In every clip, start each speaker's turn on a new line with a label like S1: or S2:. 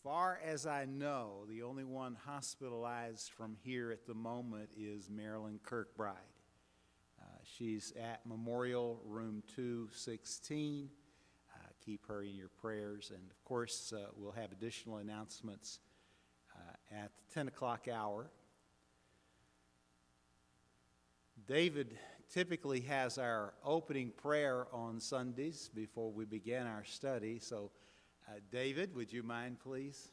S1: far as I know, the only one hospitalized from here at the moment is Marilyn Kirkbride. She's at Memorial Room 216. Keep her in your prayers. And of course, we'll have additional announcements at the 10 o'clock hour. David typically has our opening prayer on Sundays before we begin our study. So, David, would you mind, please?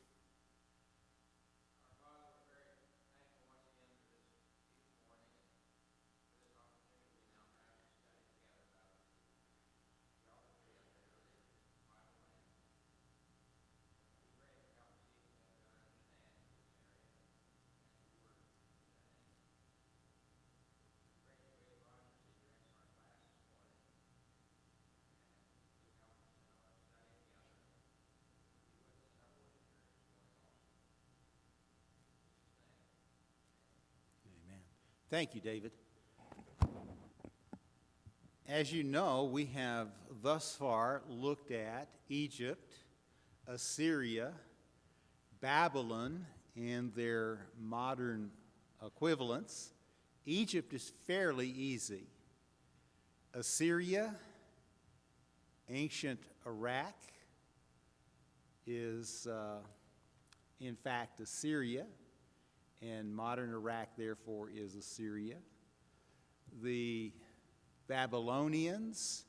S1: Thank you, David. As you know, we have thus far looked at Egypt, Assyria, Babylon, and their modern equivalents. Egypt is fairly easy. Assyria, ancient Iraq, is in fact Assyria. And modern Iraq, therefore, is Assyria. The Babylonians,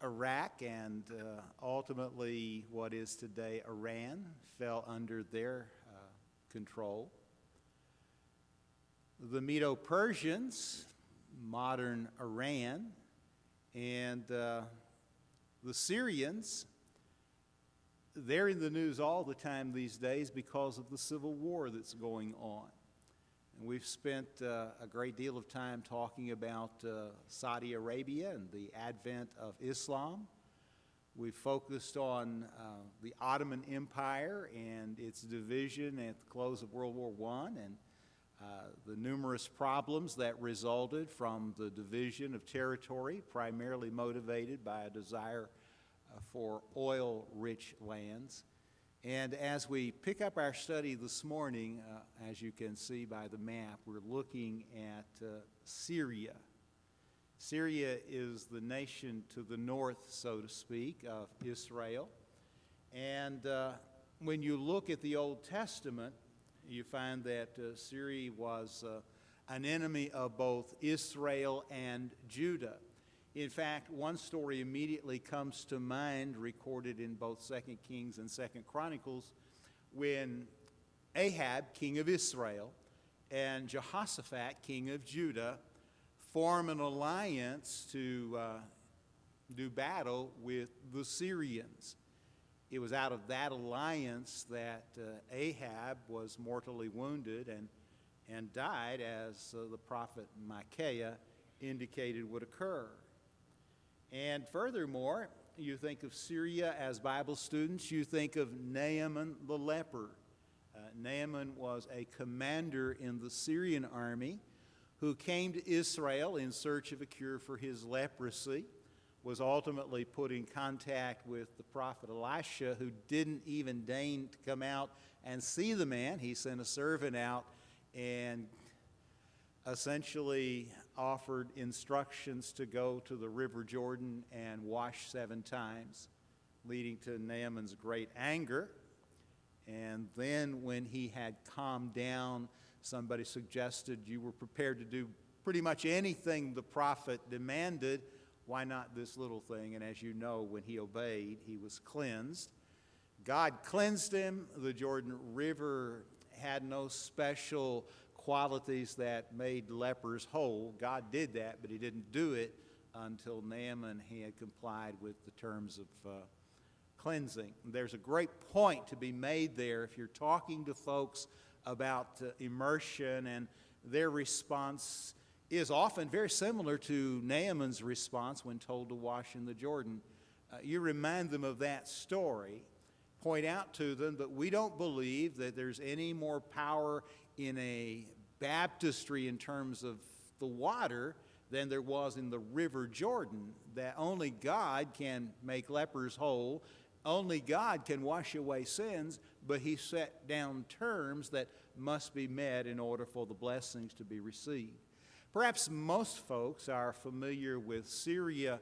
S1: Iraq, and ultimately what is today Iran, fell under their control. The Medo-Persians, modern Iran, and the Syrians, they're in the news all the time these days because of the civil war that's going on. And we've spent a great deal of time talking about Saudi Arabia and the advent of Islam. We've focused on the Ottoman Empire and its division at the close of World War I and the numerous problems that resulted from the division of territory, primarily motivated by a desire for oil-rich lands. And as we pick up our study this morning, as you can see by the map, we're looking at Syria. Syria is the nation to the north, so to speak, of Israel. And when you look at the Old Testament, you find that Syria was an enemy of both Israel and Judah. In fact, one story immediately comes to mind, recorded in both 2 Kings and 2 Chronicles, when Ahab, king of Israel, and Jehoshaphat, king of Judah, form an alliance to do battle with the Syrians. It was out of that alliance that Ahab was mortally wounded and died, as the prophet Micaiah indicated would occur. And furthermore, you think of Syria as Bible students, you think of Naaman the leper. Naaman was a commander in the Syrian army who came to Israel in search of a cure for his leprosy, was ultimately put in contact with the prophet Elisha, who didn't even deign to come out and see the man. He sent a servant out and essentially offered instructions to go to the River Jordan and wash 7 times, leading to Naaman's great anger. And then when he had calmed down, somebody suggested you were prepared to do pretty much anything the prophet demanded. Why not this little thing? And as you know, when he obeyed, he was cleansed. God cleansed him. The Jordan River had no special qualities that made lepers whole. God did that, but he didn't do it until Naaman had complied with the terms of cleansing. There's a great point to be made there if you're talking to folks about immersion, and their response is often very similar to Naaman's response when told to wash in the Jordan. You remind them of that story, point out to them that we don't believe that there's any more power in a baptistry in terms of the water than there was in the River Jordan, that only God can make lepers whole. Only God can wash away sins, but he set down terms that must be met in order for the blessings to be received. Perhaps most folks are familiar with Syria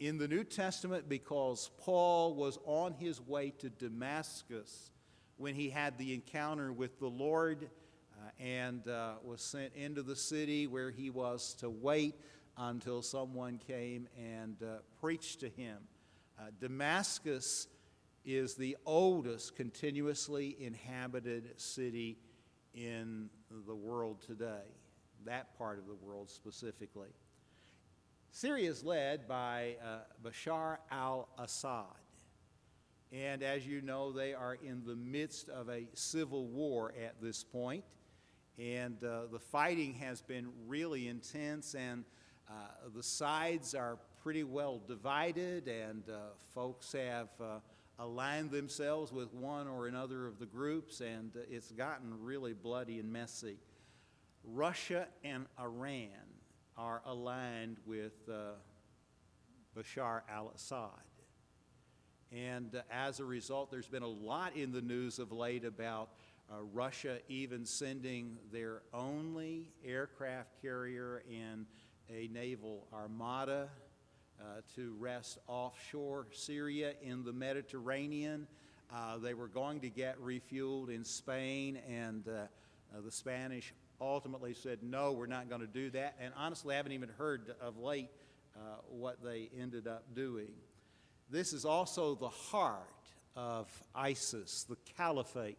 S1: in the New Testament because Paul was on his way to Damascus when he had the encounter with the Lord and was sent into the city where he was to wait until someone came and preached to him. Damascus is the oldest continuously inhabited city in the world today, that part of the world specifically. Syria is led by Bashar al-Assad. And as you know, they are in the midst of a civil war at this point. And the fighting has been really intense, and the sides are pretty well divided, and folks have aligned themselves with one or another of the groups, and it's gotten really bloody and messy. Russia and Iran are aligned with Bashar al-Assad. And as a result, there's been a lot in the news of late about Russia even sending their only aircraft carrier and a naval armada to rest offshore Syria in the Mediterranean. They were going to get refueled in Spain, and the Spanish ultimately said, no, we're not going to do that. And honestly, I haven't even heard of late what they ended up doing. This is also the heart of ISIS, the caliphate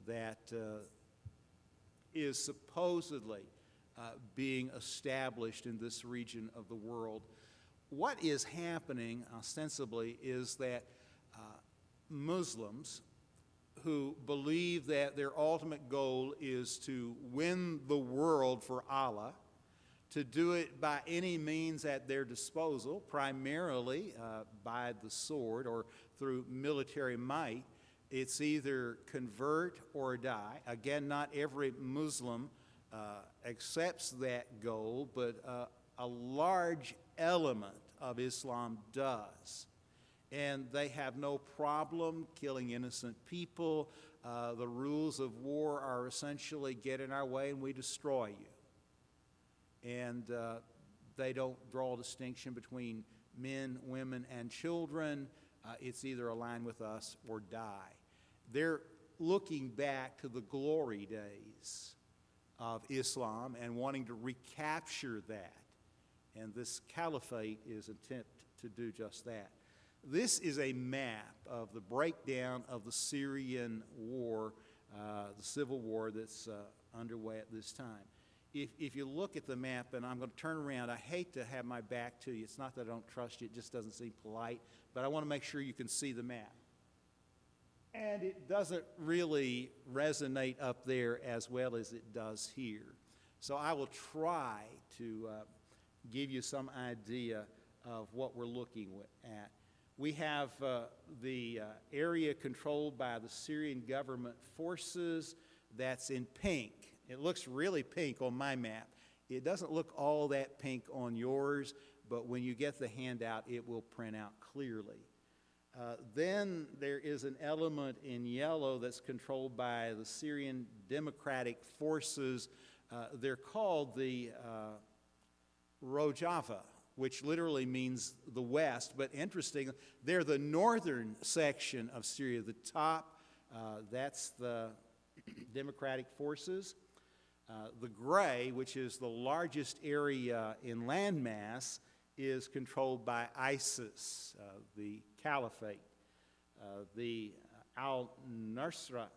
S1: that is supposedly being established in this region of the world. What is happening ostensibly is that Muslims who believe that their ultimate goal is to win the world for Allah, to do it by any means at their disposal, primarily by the sword or through military might. It's either convert or die. Again, not every Muslim accepts that goal, but a large element of Islam does. And they have no problem killing innocent people. The rules of war are essentially get in our way and we destroy you. And they don't draw a distinction between men, women, and children. It's either align with us or die. They're looking back to the glory days of Islam and wanting to recapture that. And this caliphate is an attempt to do just that. This is a map of the breakdown of the Syrian war, the civil war that's underway at this time. If you look at the map, and I'm going to turn around, I hate to have my back to you. It's not that I don't trust you, it just doesn't seem polite, but I want to make sure you can see the map. And it doesn't really resonate up there as well as it does here. So I will try to give you some idea of what we're looking at. We have the area controlled by the Syrian government forces. That's in pink. It looks really pink on my map. It doesn't look all that pink on yours, but when you get the handout, it will print out clearly. Then there is an element in yellow that's controlled by the Syrian Democratic Forces. They're called the Rojava, which literally means the west, but interesting, they're the northern section of Syria. The top, that's the Democratic Forces. The gray, which is the largest area in landmass, is controlled by ISIS, the caliphate. The al-Nusra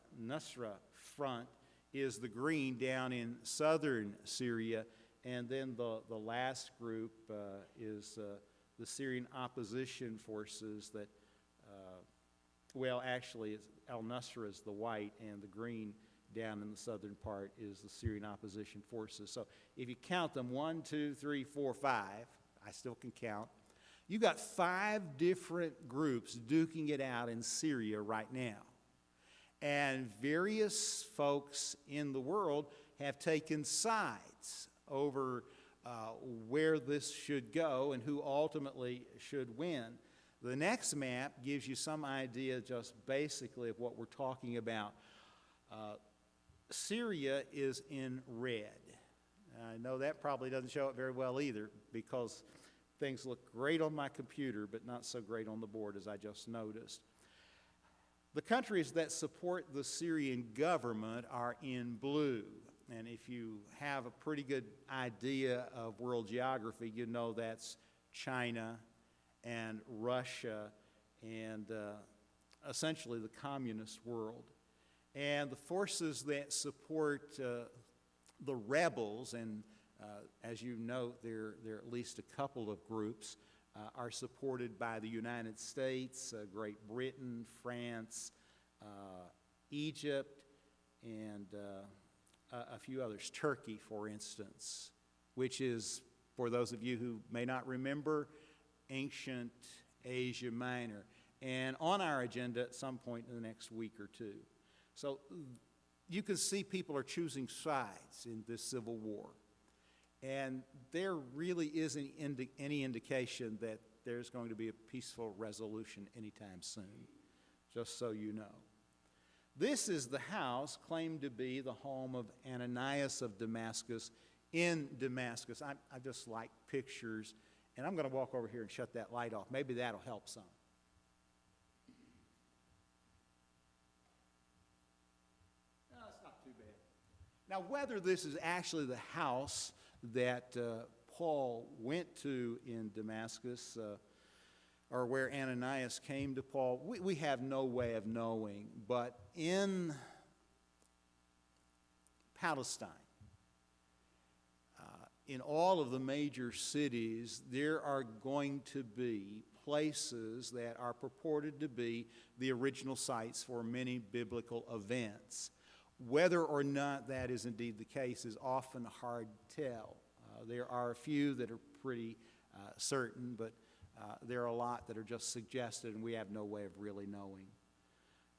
S1: front is the green down in southern Syria, and then the last group is the Syrian opposition forces that, well, actually, al-Nusra is the white, and the green down in the southern part is the Syrian opposition forces. So if you count them, 1, 2, 3, 4, 5, I still can count. You got 5 different groups duking it out in Syria right now. And various folks in the world have taken sides over where this should go and who ultimately should win. The next map gives you some idea just basically of what we're talking about. Syria is in red. I know that probably doesn't show it very well either, because things look great on my computer but not so great on the board, as I just noticed. The countries that support the Syrian government are in blue. And if you have a pretty good idea of world geography, you know that's China and Russia and essentially the communist world. And the forces that support the rebels, and as you note, there are at least a couple of groups, are supported by the United States, Great Britain, France, Egypt, and a few others. Turkey, for instance, which is, for those of you who may not remember, ancient Asia Minor, and on our agenda at some point in the next week or two. So you can see people are choosing sides in this civil war. And there really isn't any indication that there's going to be a peaceful resolution anytime soon, just so you know. This is the house claimed to be the home of Ananias of Damascus in Damascus. I just like pictures, and I'm going to walk over here and shut that light off. Maybe that'll help some. No, it's not too bad. Now, whether this is actually the house that Paul went to in Damascus, or where Ananias came to Paul, we have no way of knowing. But in Palestine, in all of the major cities, there are going to be places that are purported to be the original sites for many biblical events. Whether or not that is indeed the case is often hard to tell. There are a few that are pretty certain, but there are a lot that are just suggested, and we have no way of really knowing.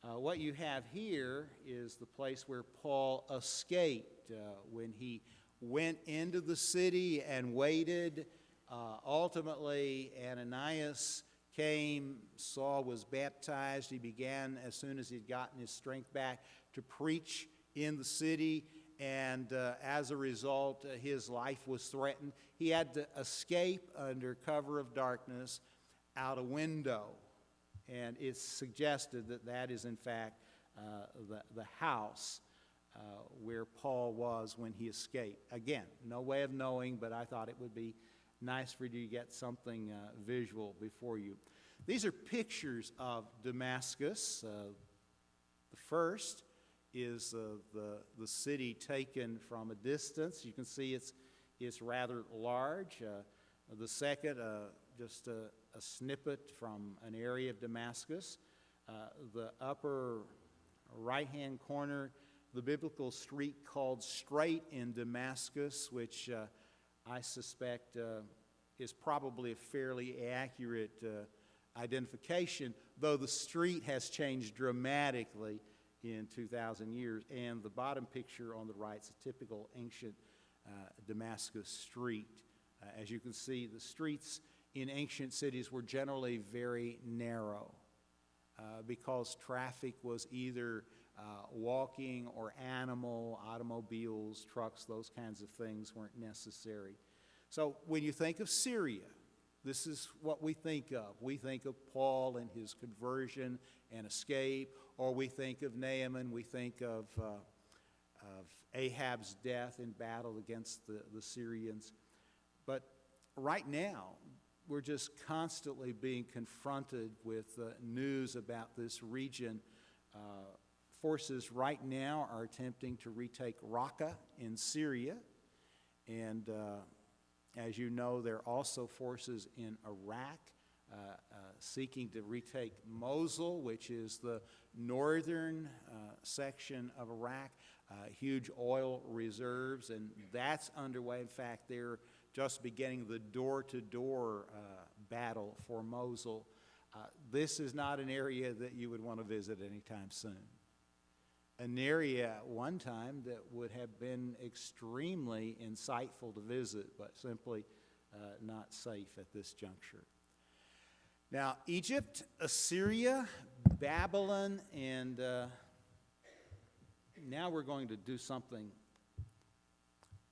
S1: What you have here is the place where Paul escaped when he went into the city and waited. Ultimately, Ananias came, Saul was baptized. He began, as soon as he'd gotten his strength back, to preach in the city, and as a result, his life was threatened. He had to escape under cover of darkness out a window, and it's suggested that that is, in fact, the house where Paul was when he escaped. Again, no way of knowing, but I thought it would be nice for you to get something visual before you. These are pictures of Damascus. The first is the city taken from a distance. You can see it's rather large. The second, just a snippet from an area of Damascus. The upper right-hand corner, the biblical street called Straight in Damascus, which I suspect is probably a fairly accurate identification, though the street has changed dramatically in 2,000 years. And the bottom picture on the right is a typical ancient Damascus street. As you can see, the streets in ancient cities were generally very narrow because traffic was either walking or animal, automobiles, trucks, those kinds of things weren't necessary. So when you think of Syria, this is what we think of. We think of Paul and his conversion and escape, or we think of Naaman, we think of Ahab's death in battle against the Syrians. But right now, we're just constantly being confronted with news about this region. Forces right now are attempting to retake Raqqa in Syria, and as you know, there are also forces in Iraq seeking to retake Mosul, which is the northern section of Iraq, huge oil reserves, and that's underway. In fact, they're just beginning the door-to-door battle for Mosul. This is not an area that you would want to visit anytime soon. An area at one time that would have been extremely insightful to visit, but simply not safe at this juncture. Now, Egypt, Assyria, Babylon, and now we're going to do something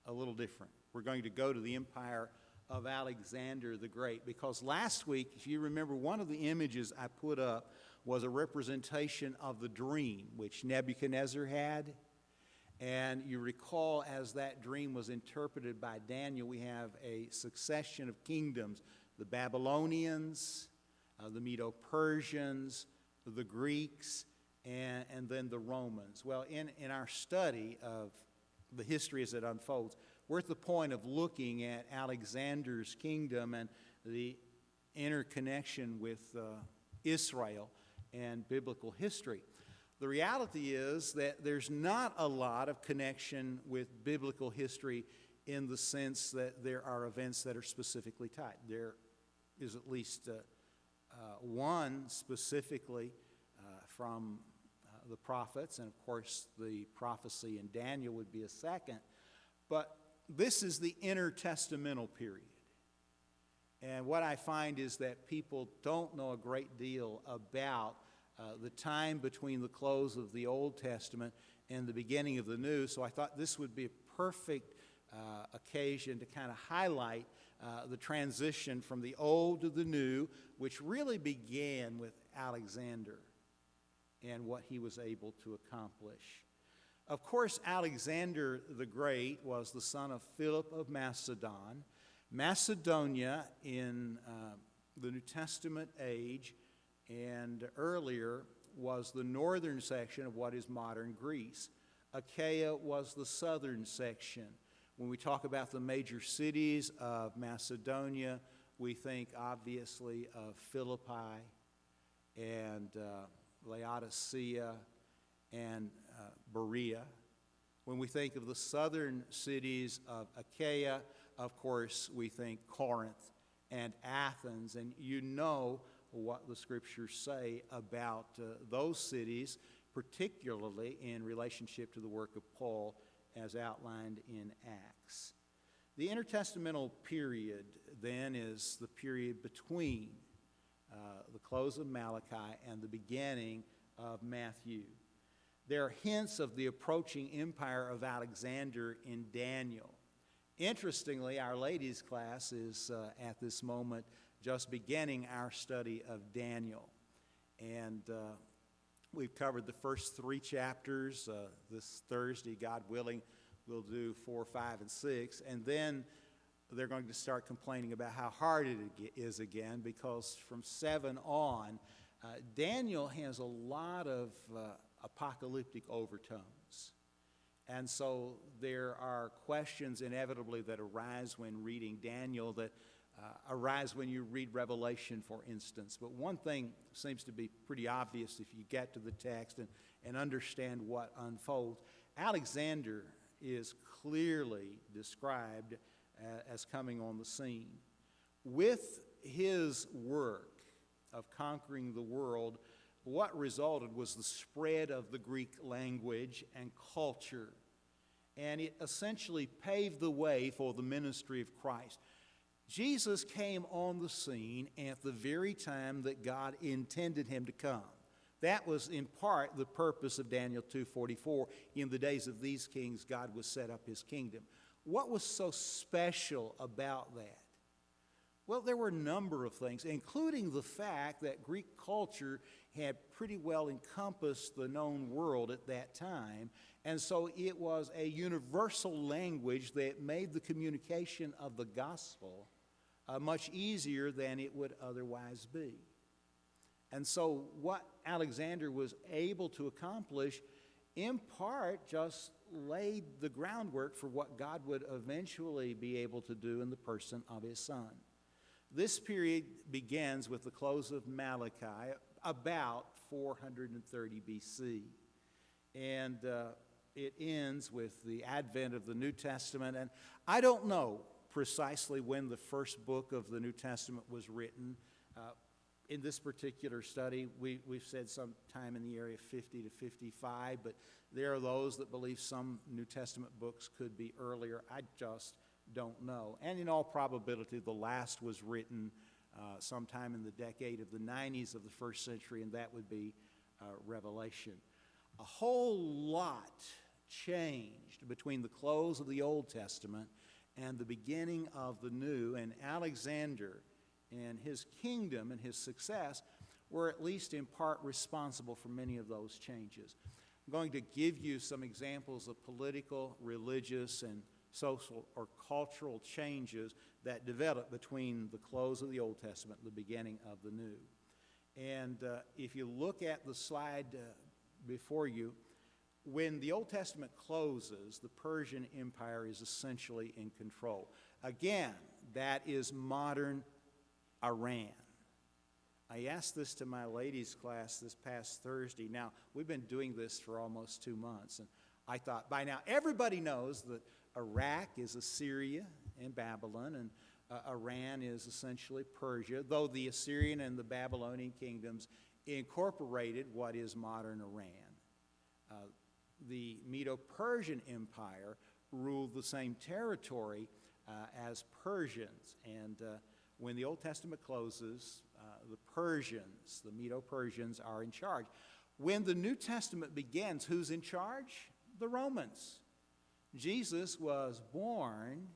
S1: a little different. We're going to go to the empire of Alexander the Great, because last week, if you remember, one of the images I put up was a representation of the dream which Nebuchadnezzar had. And you recall, as that dream was interpreted by Daniel, we have a succession of kingdoms: the Babylonians, the Medo-Persians, the Greeks, and then the Romans. Well, in our study of the history as it unfolds, we're at the point of looking at Alexander's kingdom and the interconnection with Israel and biblical history. The reality is that there's not a lot of connection with biblical history in the sense that there are events that are specifically tied. There is at least one specifically from the prophets, and of course the prophecy in Daniel would be a second. But this is the intertestamental period. And what I find is that people don't know a great deal about the time between the close of the Old Testament and the beginning of the New. So I thought this would be a perfect occasion to kind of highlight the transition from the Old to the New, which really began with Alexander and what he was able to accomplish. Of course, Alexander the Great was the son of Philip of Macedon. Macedonia in the New Testament age and earlier was the northern section of what is modern Greece. Achaia was the southern section. When we talk about the major cities of Macedonia, we think obviously of Philippi and Laodicea and Berea. When we think of the southern cities of Achaia, of course, we think Corinth and Athens. And you know what the scriptures say about those cities, particularly in relationship to the work of Paul as outlined in Acts. The intertestamental period then is the period between the close of Malachi and the beginning of Matthew. There are hints of the approaching empire of Alexander in Daniel. Interestingly, our ladies' class is at this moment just beginning our study of Daniel. And we've covered the first 3 chapters. This Thursday, God willing, we'll do 4, 5, and 6. And then they're going to start complaining about how hard it is again, because from 7 on, Daniel has a lot of apocalyptic overtones. And so there are questions inevitably that arise when reading Daniel that arise when you read Revelation, for instance. But one thing seems to be pretty obvious if you get to the text and understand what unfolds. Alexander is clearly described as coming on the scene. With his work of conquering the world, what resulted was the spread of the Greek language and culture. And it essentially paved the way for the ministry of Christ. Jesus came on the scene at the very time that God intended him to come. That was in part the purpose of Daniel 2:44. In the days of these kings, God would set up his kingdom. What was so special about that? Well, there were a number of things, including the fact that Greek culture had pretty well encompassed the known world at that time. And so it was a universal language that made the communication of the gospel much easier than it would otherwise be. And so what Alexander was able to accomplish, in part, just laid the groundwork for what God would eventually be able to do in the person of his son. This period begins with the close of Malachi, about 430 BC. And it ends with the advent of the New Testament. And I don't know precisely when the first book of the New Testament was written. In this particular study, we've said sometime in the area of 50 to 55, but there are those that believe some New Testament books could be earlier. I just don't know. And in all probability, the last was written sometime in the decade of the 90s of the first century, and that would be Revelation. A whole lot changed between the close of the Old Testament and the beginning of the New, and Alexander and his kingdom and his success were at least in part responsible for many of those changes. I'm going to give you some examples of political, religious, and social or cultural changes that developed between the close of the Old Testament and the beginning of the New. And if you look at the slide before you, when the Old Testament closes, the Persian Empire is essentially in control. Again, that is modern Iran. I asked this to my ladies' class this past Thursday. Now, we've been doing this for almost 2 months, and I thought by now everybody knows that Iraq is Assyria and Babylon, and Iran is essentially Persia, though the Assyrian and the Babylonian kingdoms incorporated what is modern Iran. The Medo-Persian Empire ruled the same territory as Persians, and when the Old Testament closes, the Persians, the Medo-Persians, are in charge. When the New Testament begins, who's in charge? The Romans. Jesus was born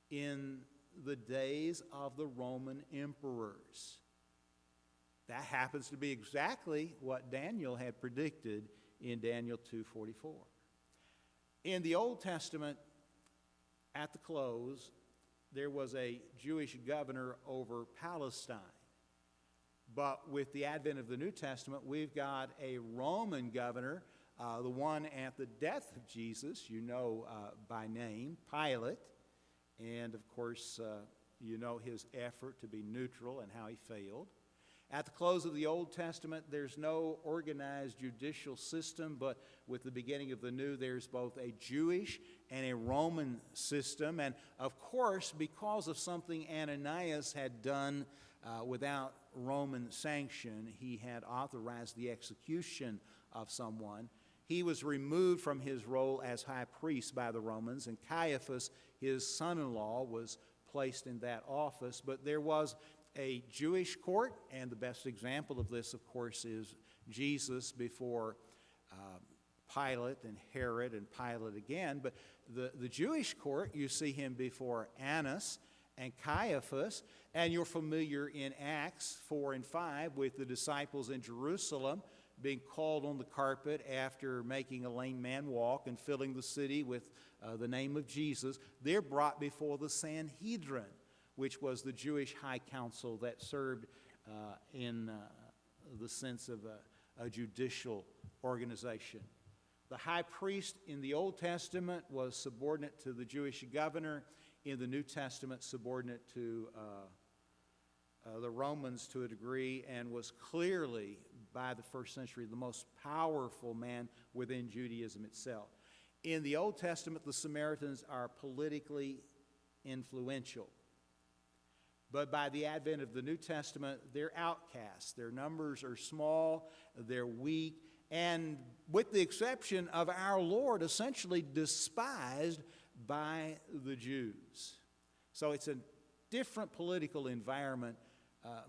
S1: in the days of the Roman emperors. That happens to be exactly what Daniel had predicted in Daniel 2:44. In the Old Testament, at the close, there was a Jewish governor over Palestine. But with the advent of the New Testament, we've got a Roman governor, the one at the death of Jesus, you know by name, Pilate. And of course, you know his effort to be neutral and how he failed. At the close of the Old Testament, there's no organized judicial system, but with the beginning of the New, there's both a Jewish and a Roman system. And of course, because of something Ananias had done without Roman sanction, he had authorized the execution of someone. He was removed from his role as high priest by the Romans, and Caiaphas, his son-in-law, was placed in that office. But there was a Jewish court, and the best example of this, of course, is Jesus before Pilate and Herod and Pilate again. But the Jewish court, you see him before Annas and Caiaphas, and you're familiar in Acts 4 and 5 with the disciples in Jerusalem being called on the carpet after making a lame man walk and filling the city with the name of Jesus. They're brought before the Sanhedrin, which was the Jewish high council that served in the sense of a judicial organization. The high priest in the Old Testament was subordinate to the Jewish governor. In the New Testament, subordinate to the Romans to a degree, and was clearly, by the first century, the most powerful man within Judaism itself. In the Old Testament, the Samaritans are politically influential. But by the advent of the New Testament, they're outcasts. Their numbers are small, they're weak, and with the exception of our Lord, essentially despised by the Jews. So it's a different political environment.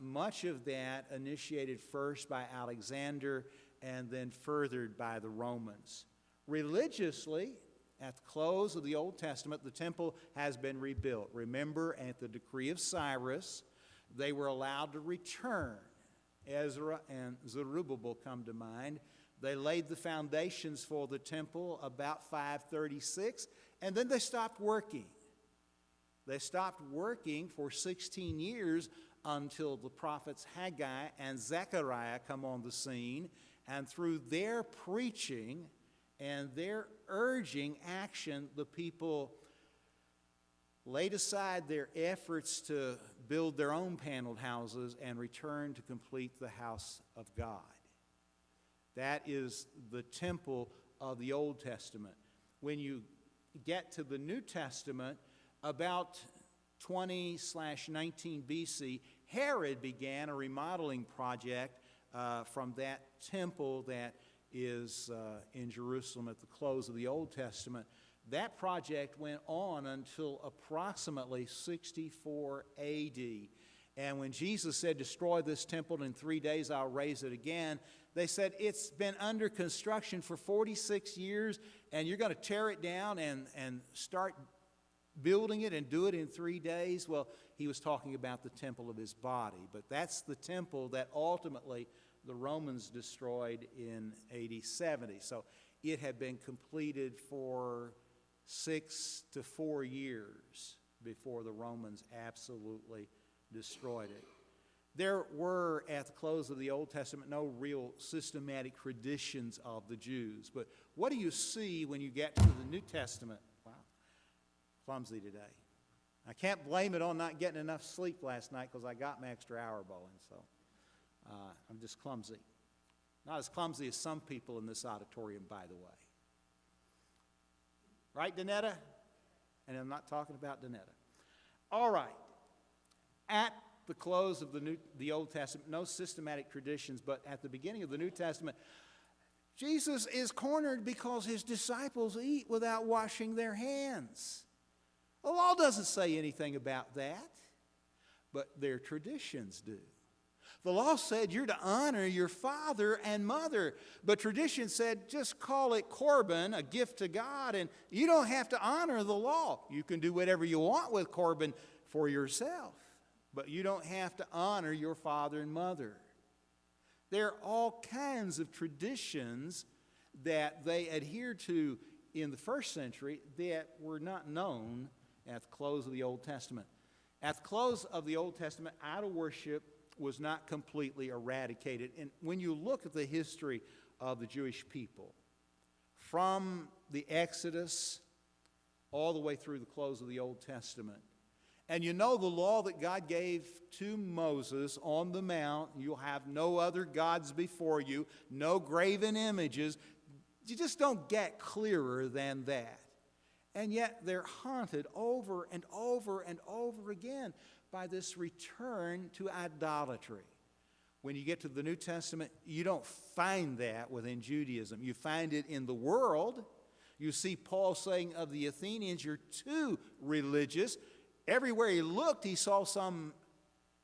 S1: Much of that initiated first by Alexander and then furthered by the Romans. Religiously, at the close of the Old Testament, the temple has been rebuilt. Remember, at the decree of Cyrus, they were allowed to return. Ezra and Zerubbabel come to mind. They laid the foundations for the temple about 536, and then they stopped working. They stopped working for 16 years until the prophets Haggai and Zechariah come on the scene, and through their preaching and their urging action, the people laid aside their efforts to build their own paneled houses and returned to complete the house of God. That is the temple of the Old Testament. When you get to the New Testament, about 20/19 BC, Herod began a remodeling project from that temple that is in Jerusalem at the close of the Old Testament. That project went on until approximately 64 AD. And when Jesus said, destroy this temple, and in 3 days I'll raise it again, they said, it's been under construction for 46 years, and you're going to tear it down and start building it and do it in 3 days? Well, he was talking about the temple of his body, but that's the temple that ultimately the Romans destroyed in AD 70. So it had been completed for 6 to 4 years before the Romans absolutely destroyed it. There were, at the close of the Old Testament, no real systematic traditions of the Jews. But what do you see when you get to the New Testament? Wow, clumsy today. I can't blame it on not getting enough sleep last night because I got my extra hour bowling, so I'm just clumsy. Not as clumsy as some people in this auditorium, by the way. Right, Danetta? And I'm not talking about Danetta. All right. At the close of the Old Testament, no systematic traditions, but at the beginning of the New Testament, Jesus is cornered because his disciples eat without washing their hands. The law doesn't say anything about that, but their traditions do. The law said you're to honor your father and mother, but tradition said just call it Corban, a gift to God, and you don't have to honor the law. You can do whatever you want with Corban for yourself, but you don't have to honor your father and mother. There are all kinds of traditions that they adhered to in the first century that were not known at the close of the Old Testament. At the close of the Old Testament, idol worship was not completely eradicated. And when you look at the history of the Jewish people, from the Exodus all the way through the close of the Old Testament, and you know the law that God gave to Moses on the mount, you'll have no other gods before you, no graven images. You just don't get clearer than that. And yet they're haunted over and over and over again by this return to idolatry. When you get to the New Testament, you don't find that within Judaism. You find it in the world. You see Paul saying of the Athenians, you're too religious. Everywhere he looked, he saw some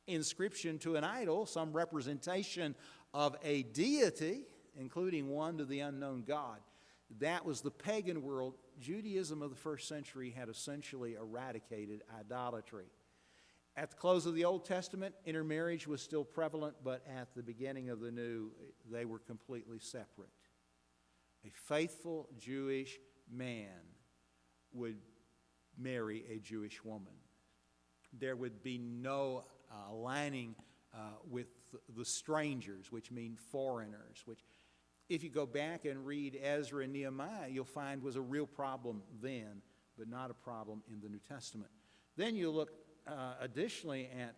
S1: inscription to an idol, some representation of a deity, including one to the unknown God. That was the pagan world. Judaism of the first century had essentially eradicated idolatry. At the close of the Old Testament, intermarriage was still prevalent, but at the beginning of the New, they were completely separate. A faithful Jewish man would marry a Jewish woman. There would be no aligning with the strangers, which mean foreigners, which if you go back and read Ezra and Nehemiah, you'll find was a real problem then, but not a problem in the New Testament. Then you look additionally at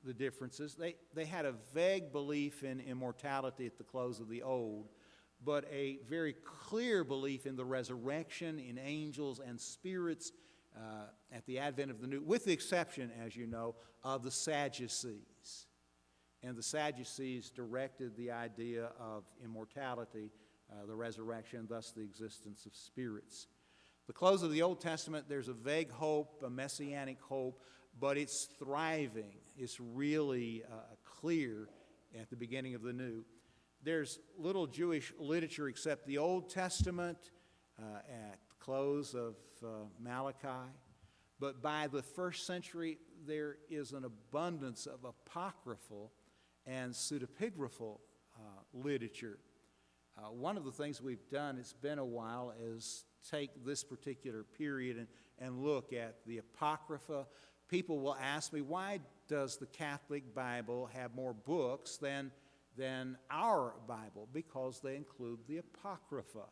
S1: the differences. They had a vague belief in immortality at the close of the Old, but a very clear belief in the resurrection, in angels and spirits at the advent of the New, with the exception, as you know, of the Sadducees. And the Sadducees directed the idea of immortality, the resurrection, thus the existence of spirits. The close of the Old Testament, there's a vague hope, a messianic hope, but it's thriving. It's really clear at the beginning of the New. There's little Jewish literature except the Old Testament at the close of Malachi. But by the first century, there is an abundance of apocryphal and pseudepigraphal literature. One of the things we've done, it's been a while, is take this particular period and look at the Apocrypha. People will ask me, why does the Catholic Bible have more books than our Bible? Because they include the Apocrypha,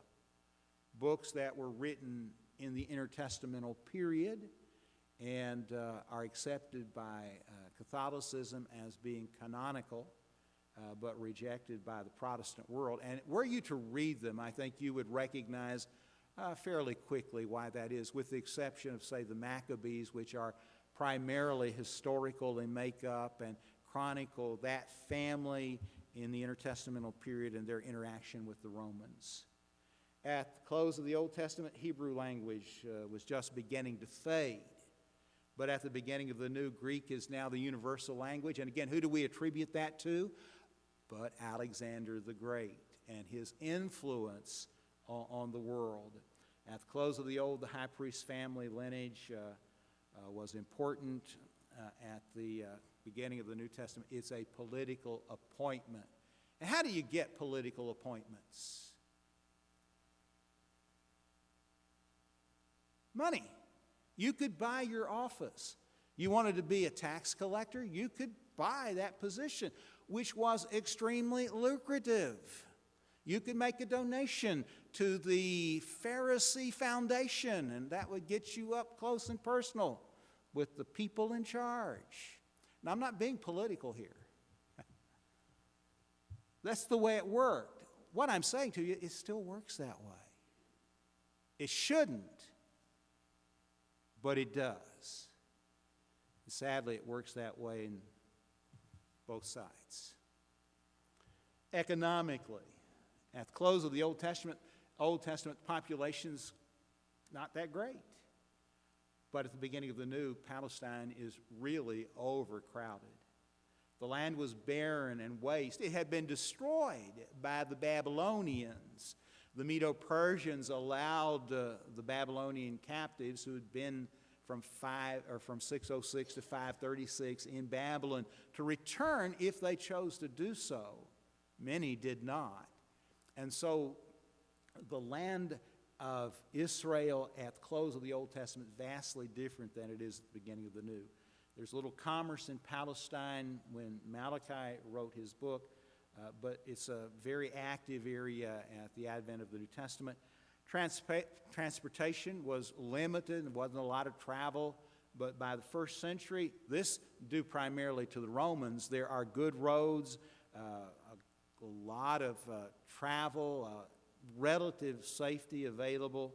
S1: books that were written in the intertestamental period and are accepted by Catholicism as being canonical, but rejected by the Protestant world. And were you to read them, I think you would recognize fairly quickly why that is, with the exception of, say, the Maccabees, which are primarily historical in makeup and chronicle that family in the intertestamental period and their interaction with the Romans. At the close of the Old Testament, Hebrew language was just beginning to fade. But at the beginning of the new, Greek is now the universal language. And again, who do we attribute that to? But Alexander the Great and his influence on the world. At the close of the old, the high priest family lineage was important. At the beginning of the New Testament, it's a political appointment. And how do you get political appointments? Money. You could buy your office. You wanted to be a tax collector, you could buy that position, which was extremely lucrative. You could make a donation to the Pharisee Foundation, and that would get you up close and personal with the people in charge. Now, I'm not being political here. That's the way it worked. What I'm saying to you, it still works that way. It shouldn't, but it does. And sadly, it works that way in both sides. Economically, at the close of the Old Testament population's not that great. But at the beginning of the New, Palestine is really overcrowded. The land was barren and waste. It had been destroyed by the Babylonians. The Medo-Persians allowed the Babylonian captives who had been from 606 to 536 in Babylon to return if they chose to do so. Many did not. And so the land of Israel at the close of the Old Testament vastly different than it is at the beginning of the New. There's little commerce in Palestine when Malachi wrote his book, but it's a very active area at the advent of the New Testament. Transportation was limited. There wasn't a lot of travel, but by the first century, this due primarily to the Romans, there are good roads, a lot of travel, relative safety available.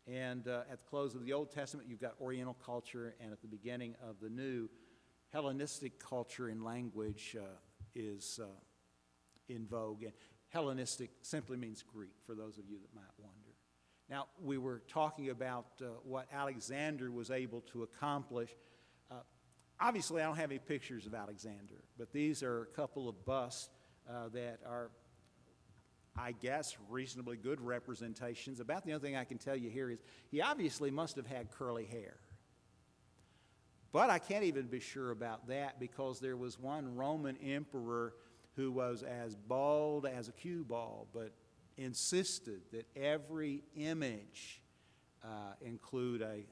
S1: And at the close of the Old Testament, you've got Oriental culture, and at the beginning of the New, Hellenistic culture and language is in vogue. And Hellenistic simply means Greek, for those of you that might wonder. Now, we were talking about what Alexander was able to accomplish. Obviously, I don't have any pictures of Alexander, but these are a couple of busts that are, I guess, reasonably good representations. About the only thing I can tell you here is he obviously must have had curly hair. But I can't even be sure about that because there was one Roman emperor who was as bald as a cue ball, but insisted that every image include a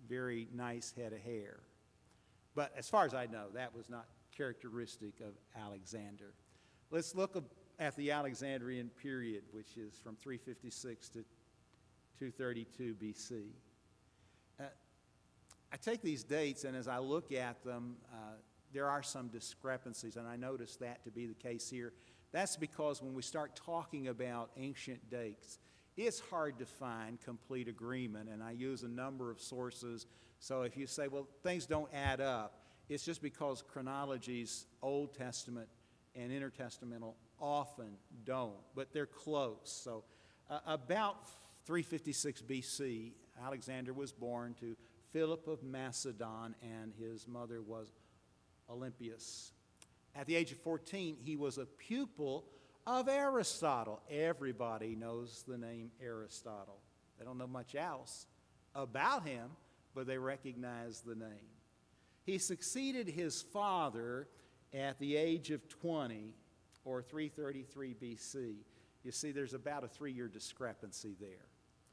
S1: very nice head of hair. But as far as I know, that was not characteristic of Alexander. Let's look at the Alexandrian period, which is from 356 to 232 BC. I take these dates, and as I look at them, there are some discrepancies, and I notice that to be the case here. That's because when we start talking about ancient dates, it's hard to find complete agreement, and I use a number of sources. So if you say, well, things don't add up, it's just because chronologies, Old Testament and intertestamental, often don't, but they're close. So about 356 BC, Alexander was born to Philip of Macedon, and his mother was Olympias. At the age of 14, he was a pupil of Aristotle. Everybody knows the name Aristotle. They don't know much else about him, but they recognize the name. He succeeded his father at the age of 20, or 333 BC. You see, there's about a 3-year discrepancy there.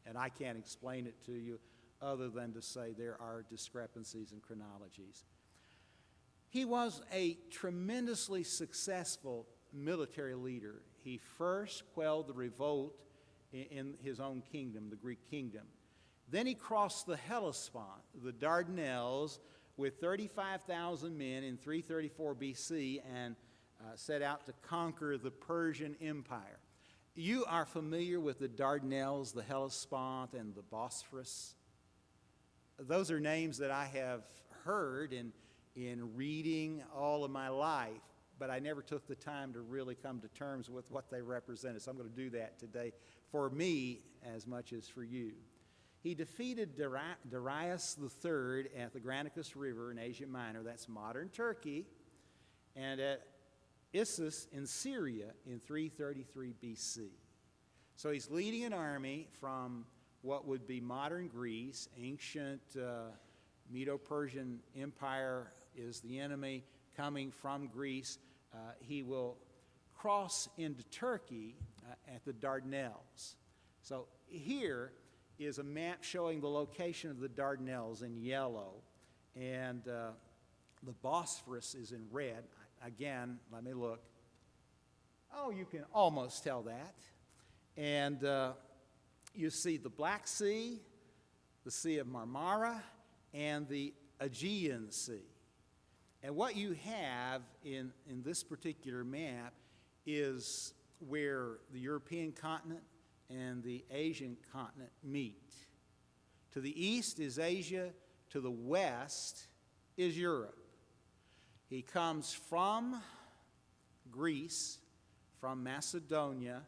S1: And I can't explain it to you other than to say there are discrepancies in chronologies. He was a tremendously successful military leader. He first quelled the revolt in his own kingdom, the Greek kingdom. Then he crossed the Hellespont, the Dardanelles, with 35,000 men in 334 BC and set out to conquer the Persian Empire. You are familiar with the Dardanelles, the Hellespont, and the Bosphorus. Those are names that I have heard in reading all of my life, but I never took the time to really come to terms with what they represented. So I'm going to do that today for me as much as for you. He defeated Darius III at the Granicus River in Asia Minor, that's modern Turkey, and at Issus in Syria in 333 BC. So he's leading an army from what would be modern Greece. Ancient Medo-Persian Empire is the enemy coming from Greece. He will cross into Turkey at the Dardanelles. So here is a map showing the location of the Dardanelles in yellow, and the Bosphorus is in red. Again, let me look. Oh, you can almost tell that. And you see the Black Sea, the Sea of Marmara, and the Aegean Sea. And what you have in this particular map is where the European continent and the Asian continent meet. To the east is Asia, to the west is Europe. He comes from Greece, from Macedonia,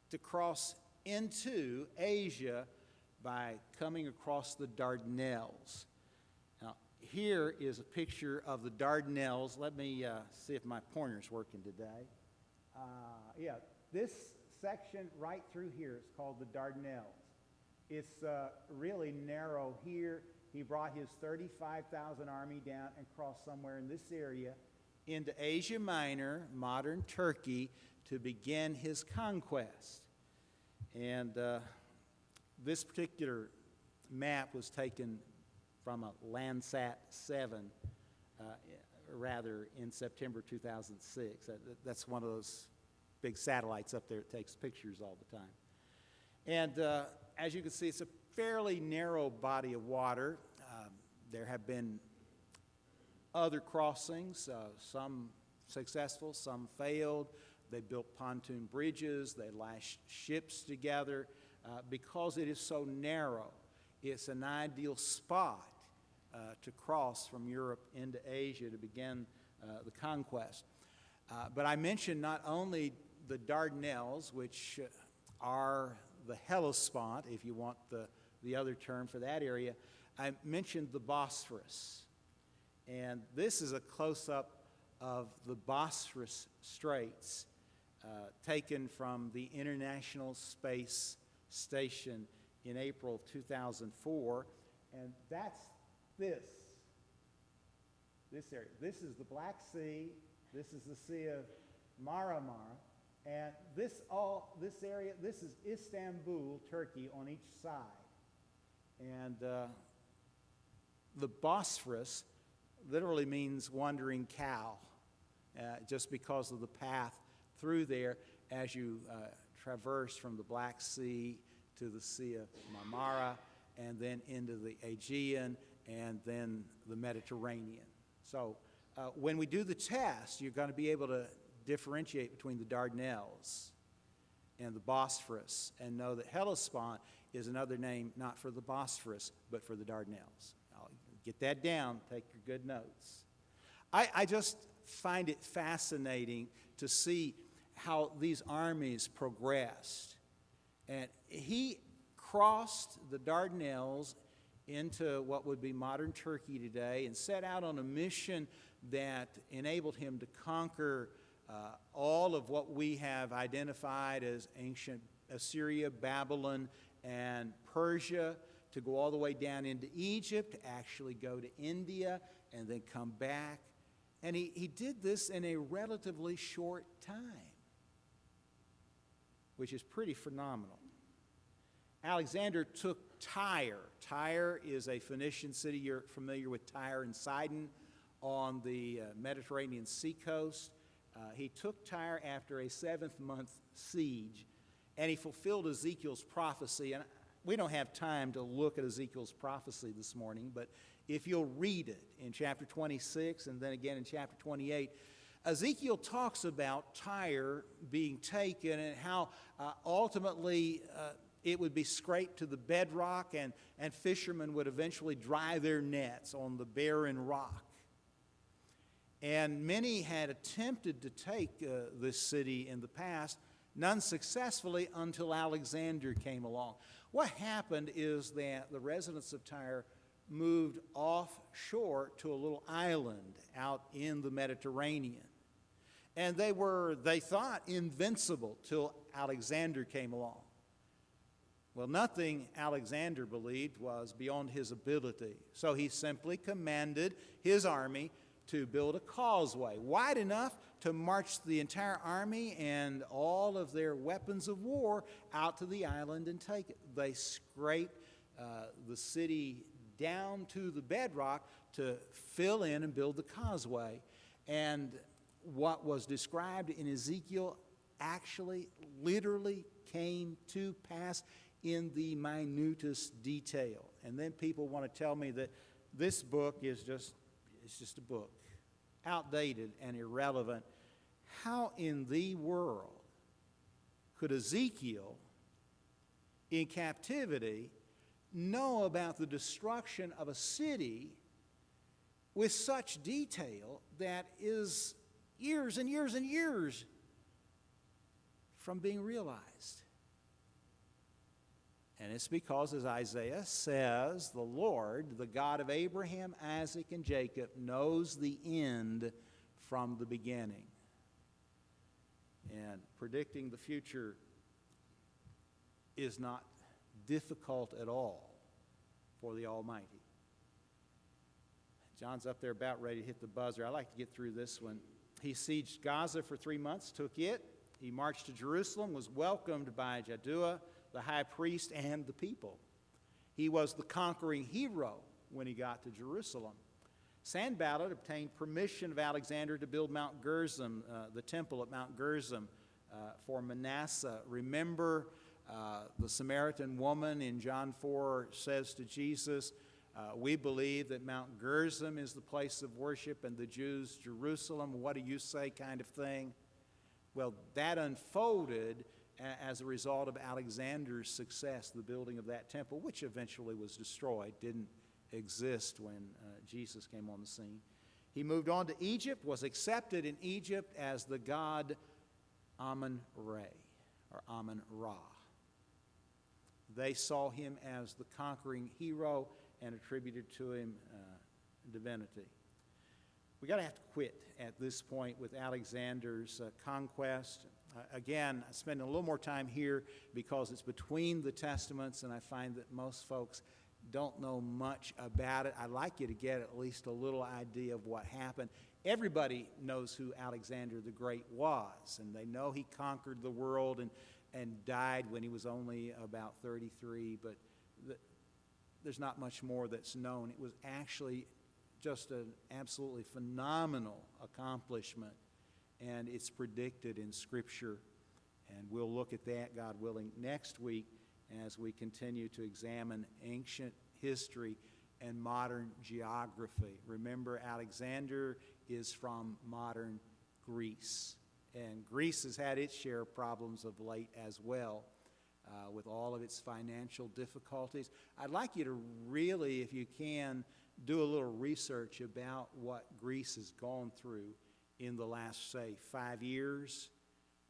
S1: to cross into Asia by coming across the Dardanelles. Now, here is a picture of the Dardanelles. Let me see if my pointer's working today. Yeah, this section right through here is called the Dardanelles. It's really narrow here. He brought his 35,000 army down and crossed somewhere in this area into Asia Minor, modern Turkey, to begin his conquest. And this particular map was taken from a Landsat 7, in September 2006. That's one of those big satellites up there that takes pictures all the time. And as you can see, it's a fairly narrow body of water. There have been other crossings, some successful, some failed. They built pontoon bridges, they lashed ships together. Because it is so narrow, it's an ideal spot to cross from Europe into Asia to begin the conquest. But I mentioned not only the Dardanelles, which are the Hellespont, if you want the other term for that area. I mentioned the Bosphorus. And this is a close-up of the Bosphorus Straits taken from the International Space Station in April of 2004. And that's this area. This is the Black Sea. This is the Sea of Marmara. And this area, this is Istanbul, Turkey, on each side. And the Bosphorus literally means wandering cow, just because of the path through there as you traverse from the Black Sea to the Sea of Marmara, and then into the Aegean, and then the Mediterranean. So when we do the test, you're going to be able to differentiate between the Dardanelles and the Bosphorus, and know that Hellespont is another name not for the Bosphorus, but for the Dardanelles. I'll get that down, take your good notes. I just find it fascinating to see how these armies progressed. And he crossed the Dardanelles into what would be modern Turkey today and set out on a mission that enabled him to conquer all of what we have identified as ancient Assyria, Babylon, and Persia, to go all the way down into Egypt, actually go to India, and then come back. And he did this in a relatively short time, which is pretty phenomenal. Alexander took Tyre. Tyre is a Phoenician city. You're familiar with Tyre and Sidon on the Mediterranean seacoast. He took Tyre after a 7th-month siege, and he fulfilled Ezekiel's prophecy. And we don't have time to look at Ezekiel's prophecy this morning, but if you'll read it in chapter 26 and then again in chapter 28, Ezekiel talks about Tyre being taken and how ultimately it would be scraped to the bedrock, and fishermen would eventually dry their nets on the barren rock. And many had attempted to take this city in the past, none successfully until Alexander came along. What happened is that the residents of Tyre moved offshore to a little island out in the Mediterranean. And they thought, invincible till Alexander came along. Well, nothing Alexander believed was beyond his ability. So he simply commanded his army to build a causeway wide enough to march the entire army and all of their weapons of war out to the island and take it. They scraped the city down to the bedrock to fill in and build the causeway. And what was described in Ezekiel actually, literally came to pass in the minutest detail. And then people want to tell me that this book is just a book, outdated and irrelevant. How in the world could Ezekiel, in captivity, know about the destruction of a city with such detail that is years and years and years from being realized? And it's because, as Isaiah says, the Lord, the God of Abraham, Isaac, and Jacob, knows the end from the beginning. And predicting the future is not difficult at all for the Almighty. John's up there about ready to hit the buzzer. I like to get through this one. He sieged Gaza for 3 months, took it. He marched to Jerusalem, was welcomed by Jaddua, the high priest, and the people. He was the conquering hero when he got to Jerusalem. Sanballat obtained permission of Alexander to build Mount Gerizim, the temple at Mount Gerizim for Manasseh. Remember, the Samaritan woman in John 4 says to Jesus, we believe that Mount Gerizim is the place of worship and the Jews Jerusalem. What do you say, kind of thing? Well, that unfolded as a result of Alexander's success, the building of that temple, which eventually was destroyed, didn't exist when Jesus came on the scene. He moved on to Egypt, was accepted in Egypt as the god Amun-Ra, or Amun-Ra. They saw him as the conquering hero and attributed to him divinity. We got to have to quit at this point with Alexander's conquest. Again, I spend a little more time here because it's between the Testaments, and I find that most folks don't know much about it. I'd like you to get at least a little idea of what happened. Everybody knows who Alexander the Great was, and they know he conquered the world and died when he was only about 33, but there's not much more that's known. It was actually just an absolutely phenomenal accomplishment, and it's predicted in Scripture. And we'll look at that, God willing, next week as we continue to examine ancient history and modern geography. Remember, Alexander is from modern Greece, and Greece has had its share of problems of late as well, with all of its financial difficulties. I'd like you to really, if you can, do a little research about what Greece has gone through in the last, say, 5 years,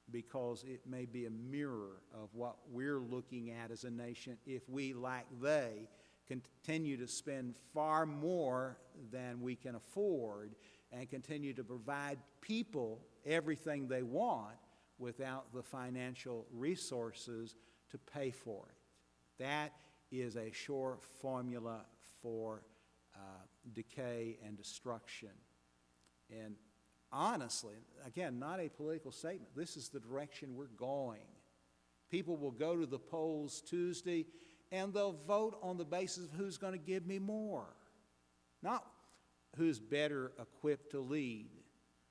S1: because it may be a mirror of what we're looking at as a nation if we, like they, continue to spend far more than we can afford and continue to provide people everything they want without the financial resources to pay for it. That is a sure formula for decay and destruction. And honestly, again, not a political statement, this is the direction we're going. People will go to the polls Tuesday and they'll vote on the basis of who's going to give me more, not who's better equipped to lead,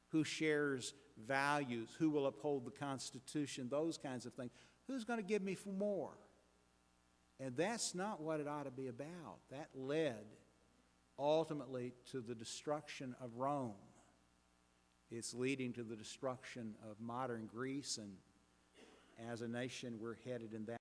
S1: who shares values, who will uphold the Constitution, those kinds of things. Who's going to give me more? And that's not what it ought to be about. That led ultimately to the destruction of Rome. It's leading to the destruction of modern Greece, and as a nation, we're headed in that